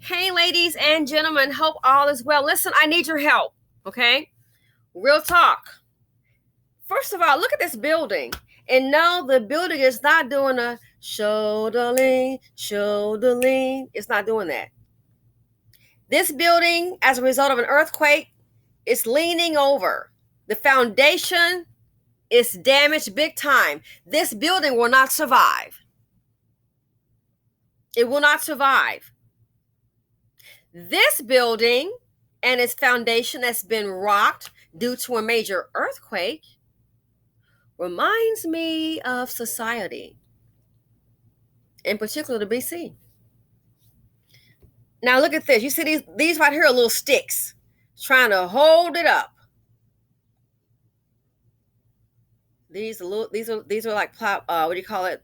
Hey, ladies and gentlemen, hope all is well. Listen, I need your help, okay? Real talk. First of all, look at this building. And no, the building is not doing a shoulder lean, shoulder lean. It's not doing that. This building, as a result of an earthquake, is leaning over. The foundation is damaged big time. This building will not survive. It will not survive. This building and its foundation that's been rocked due to a major earthquake reminds me of society, in particular the BC. Now look at this. You see these right here are little sticks trying to hold it up. These are like what do you call it?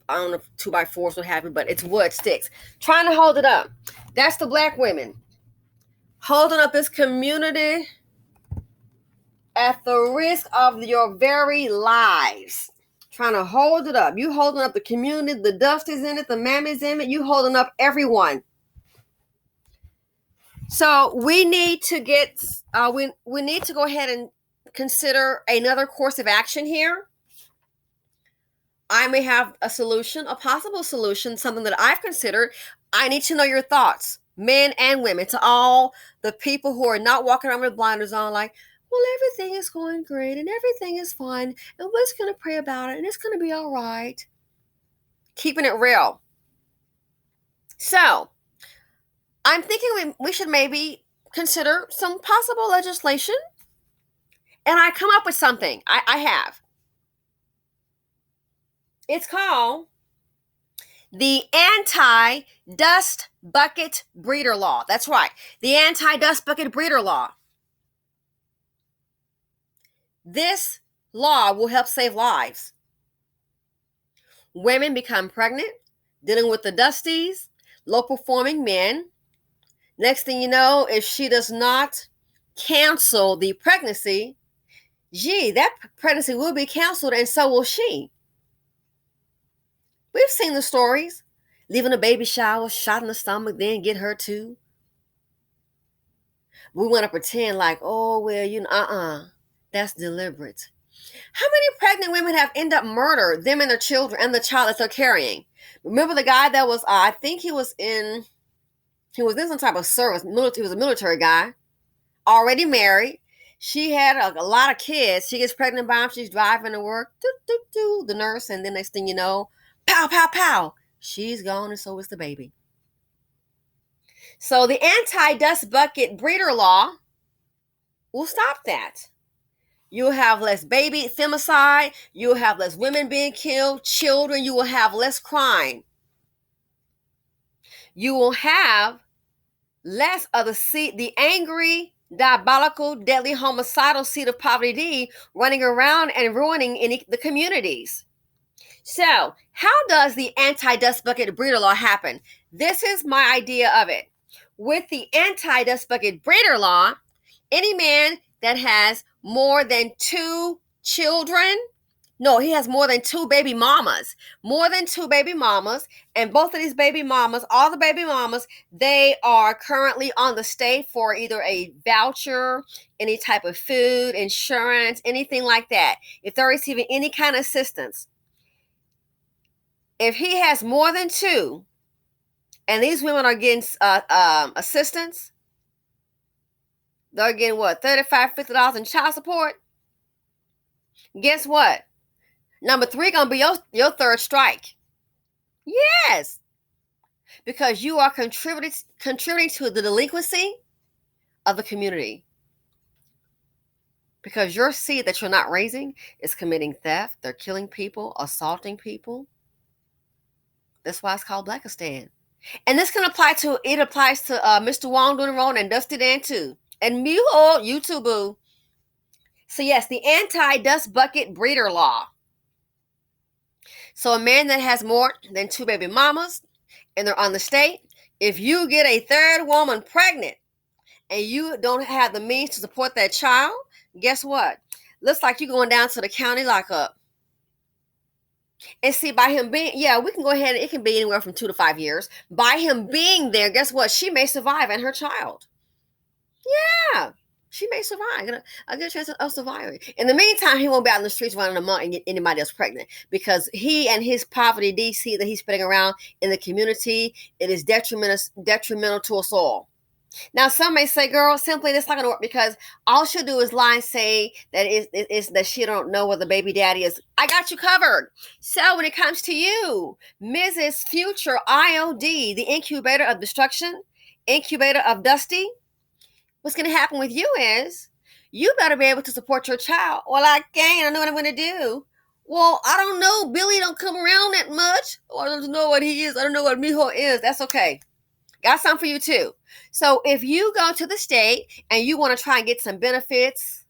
I don't know if 2x4s what have you, but it's wood sticks trying to hold it up. That's the black women holding up this community at the risk of your very lives, trying to hold it up. You holding up the community, the Dusties in it, the Mammies in it, you holding up everyone. So we need to get, we need to go ahead and consider another course of action here. I may have a solution, a possible solution, something that I've considered. I need to know your thoughts, men and women, to all the people who are not walking around with blinders on like, well, everything is going great and everything is fine and we're just going to pray about it and it's going to be all right. Keeping it real. So I'm thinking we should maybe consider some possible legislation. And I come up with something. I have. It's called the Anti-Dust Bucket Breeder Law. That's right. The Anti-Dust Bucket Breeder Law. This law will help save lives. Women become pregnant, dealing with the dusties, low-performing men. Next thing you know, if she does not cancel the pregnancy, that pregnancy will be canceled and so will she. We've seen the stories. Leaving a baby shower, shot in the stomach, then get her too. We want to pretend like, oh, well, that's deliberate. How many pregnant women have ended up murdered, them and their children and the child that they're carrying? Remember the guy that was, I think he was in some type of service. He was a military guy, already married. She had a lot of kids. She gets pregnant by him. She's driving to work. The nurse, and then next thing you know, pow, pow, pow. She's gone, and so is the baby. So the Anti-Dust Bucket Breeder Law will stop that. You'll have less baby femicide. You'll have less women being killed, children. You will have less crime. You will have less of the angry, diabolical, deadly, homicidal seed of poverty D running around and ruining the communities. So, how does the Anti-Dust Bucket Breeder Law happen? This is my idea of it. With the Anti-Dust Bucket Breeder Law, any man that has more than 2 children, he has more than 2 baby mamas, and both of these baby mamas, all the baby mamas, they are currently on the state for either a voucher, any type of food, insurance, anything like that. If they're receiving any kind of assistance, if he has more than 2, and these women are getting assistance, they're getting what, $35, $50 in child support? Guess what? Number 3 gonna be your third strike. Yes, because you are contributing to the delinquency of the community. Because your seed that you're not raising is committing theft. They're killing people, assaulting people. That's why it's called Blackistan. And this applies to Mr. Wong doing wrong and Dusty Dan too. And you too, boo. So yes, the Anti-Dust Bucket Breeder Law. So a man that has more than 2 baby mamas and they're on the state, if you get a third woman pregnant and you don't have the means to support that child, guess what? Looks like you're going down to the county lockup. And see, by him being, yeah, we can go ahead and it can be anywhere from 2 to 5 years. By him being there, guess what? She may survive and her child. Yeah, she may survive. A good chance of surviving. In the meantime, he won't be out in the streets running amok and get anybody else pregnant because he and his poverty DC that he's spreading around in the community, it is detrimental to us all. Now, some may say, "Girl, simply that's not going to work because all she'll do is lie and say that is that she don't know where the baby daddy is." I got you covered. So, when it comes to you, Mrs. Future IOD, the incubator of destruction, incubator of Dusty, what's going to happen with you is you better be able to support your child. Well, I can't. I know what I'm going to do. Well, I don't know. Billy don't come around that much. Oh, I don't know what he is. I don't know what Mijo is. That's okay. Got something for you too. So if you go to the state and you want to try and get some benefits,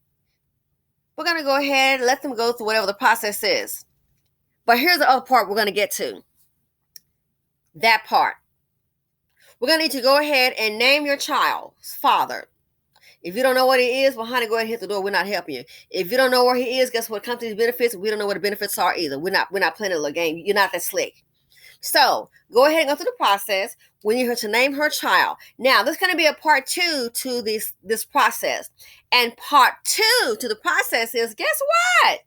we're going to go ahead and let them go through whatever the process is. But here's the other part we're going to get to. That part. We're going to need to go ahead and name your child's father. If you don't know what he is, well, honey, go ahead and hit the door. We're not helping you. If you don't know where he is, guess what? Come to these benefits. We don't know what the benefits are either. We're not playing a little game. You're not that slick. So go ahead and go through the process. We need her to name her child. Now, there's going to be a part 2 to this process. And part 2 to the process is, guess what?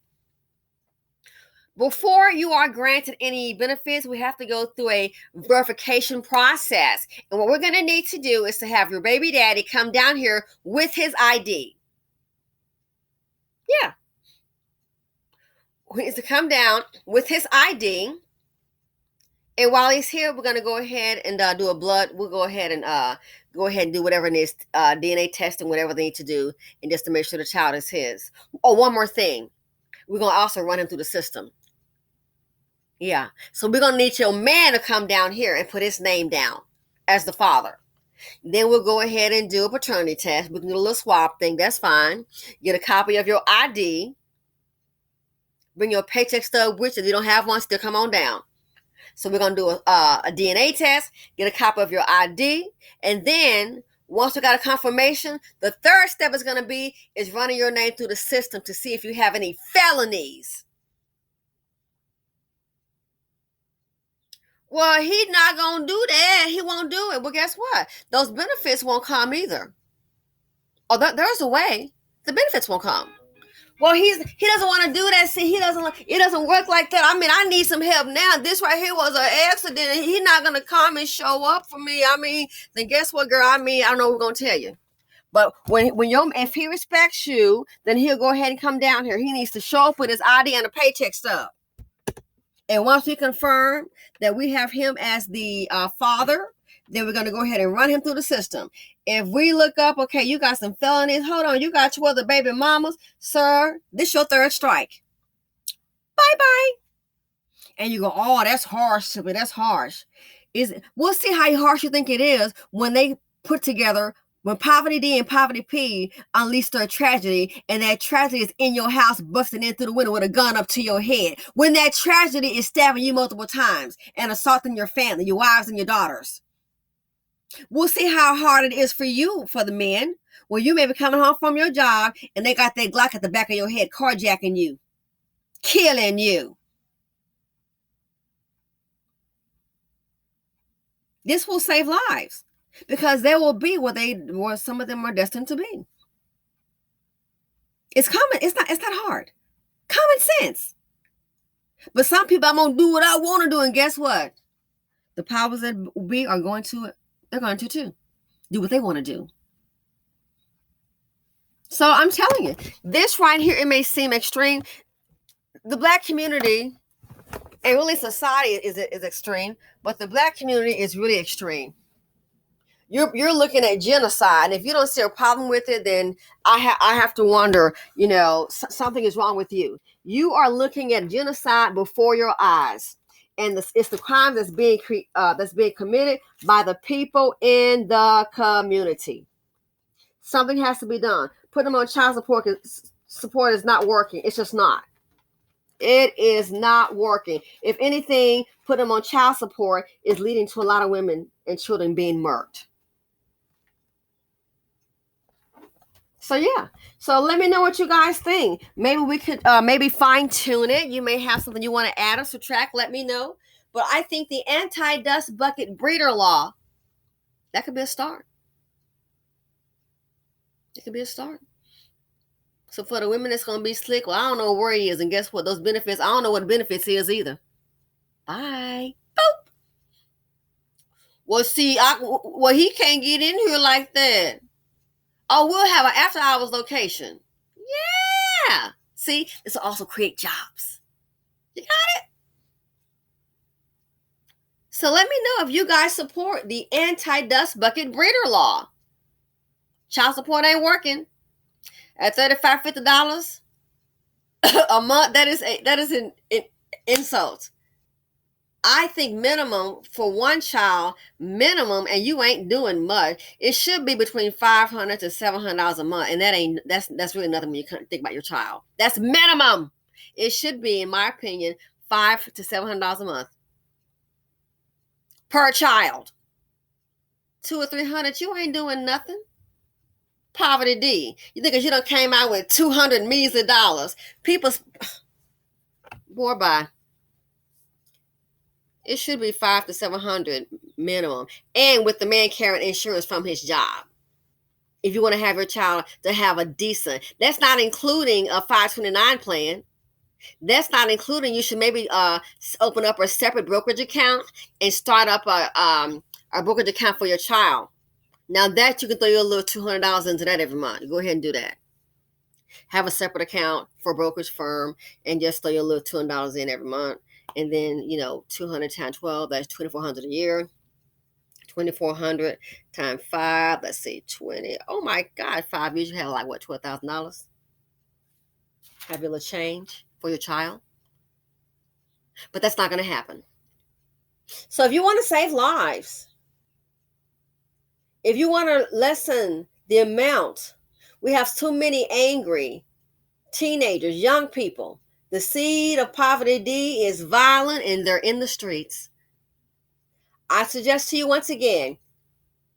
Before you are granted any benefits, we have to go through a verification process. And what we're going to need to do is to have your baby daddy come down here with his ID. Yeah. He needs to come down with his ID. And while he's here, we're going to go ahead and do a blood. We'll go ahead and do whatever needs DNA testing, whatever they need to do, and just to make sure the child is his. Oh, one more thing. We're going to also run him through the system. Yeah. So we're going to need your man to come down here and put his name down as the father. Then we'll go ahead and do a paternity test. We can do a little swab thing. That's fine. Get a copy of your ID. Bring your paycheck stub with you. If you don't have one, still come on down. So we're going to do a DNA test, get a copy of your ID, and then once we got a confirmation, the third step is going to be is running your name through the system to see if you have any felonies. Well, he's not going to do that. He won't do it. Well, guess what? Those benefits won't come either. Oh, there's a way. The benefits won't come. Well, he doesn't want to do that. See, it doesn't work like that. I mean, I need some help now. This right here was an accident. He's not going to come and show up for me. I mean, then guess what, girl? I mean, I don't know what we're going to tell you. But if he respects you, then he'll go ahead and come down here. He needs to show up with his ID and a paycheck stub. And once we confirm that we have him as the father, then we're going to go ahead and run him through the system. If we look up, okay, you got some felonies. Hold on, you got 2 other baby mamas. Sir, this is your 3rd strike. Bye-bye. And you go, oh, that's harsh, but that's harsh. We'll see how harsh you think it is when they put together, when Poverty D and Poverty P unleash their tragedy, and that tragedy is in your house busting in through the window with a gun up to your head. When that tragedy is stabbing you multiple times and assaulting your family, your wives and your daughters. We'll see how hard it is for you, for the men, when you may be coming home from your job and they got that Glock at the back of your head, carjacking you, killing you. This will save lives because there will be where some of them are destined to be. It's common. It's not hard. Common sense. But some people, I'm gonna do what I want to do, and guess what? The powers that be are going to. They're going to too. Do what they want to do. So I'm telling you, this right here, it may seem extreme. The Black community, and really society is extreme, but the Black community is really extreme. You're looking at genocide, and if you don't see a problem with it, then I have to wonder, something is wrong with you. You are looking at genocide before your eyes, and it's the crime that's being committed by the people in the community. Something has to be done. Put them on child support. Support is not working. It's just not. It is not working. If anything, put them on child support is leading to a lot of women and children being murked. So yeah. So let me know what you guys think. Maybe we could maybe fine tune it. You may have something you want to add or subtract. Let me know. But I think the anti-dust bucket breeder law, that could be a start. It could be a start. So for the women that's gonna be slick, well, I don't know where he is, and guess what? Those benefits, I don't know what benefits is either. Bye. Boop. Well, see, well, he can't get in here like that. Oh, we'll have an after hours location. Yeah. See, this will also create jobs. You got it? So let me know if you guys support the anti-dust bucket breeder law. Child support ain't working. At $35, $50 a month, that is an insult. I think minimum for one child, minimum, and you ain't doing much. It should be between $500 to $700 a month, and that's really nothing when you think about your child. That's minimum. It should be, in my opinion, $500 to $700 a month per child. 200 or 300, you ain't doing nothing. Poverty D. You think 'cause you done came out with 200 measly dollars, people's boy bye. It should be 500 to 700 minimum, and with the man carrying insurance from his job. If you want to have your child to have a decent, that's not including a 529 plan. That's not including, you should maybe open up a separate brokerage account and start up a brokerage account for your child. Now that you can throw your little $200 into that every month. Go ahead and do that. Have a separate account for a brokerage firm and just throw your little $200 in every month. And then, 200 times 12, that's 2,400 a year. 2,400 times 5, let's see, 20. Oh my God, 5 years, you have like what, $12,000? Have your little change for your child. But that's not going to happen. So if you want to save lives, if you want to lessen the amount, we have too many angry teenagers, young people. The seed of poverty D is violent and they're in the streets. I suggest to you once again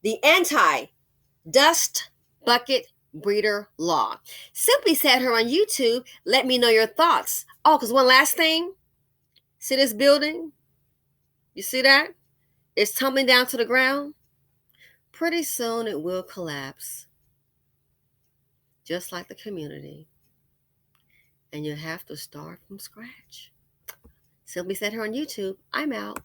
the anti-dust bucket breeder law. Simply said her on YouTube. Let me know your thoughts. Oh, because one last thing. See this building? You see that? It's tumbling down to the ground. Pretty soon it will collapse. Just like the community. And you have to start from scratch. Simply said her on YouTube. I'm out.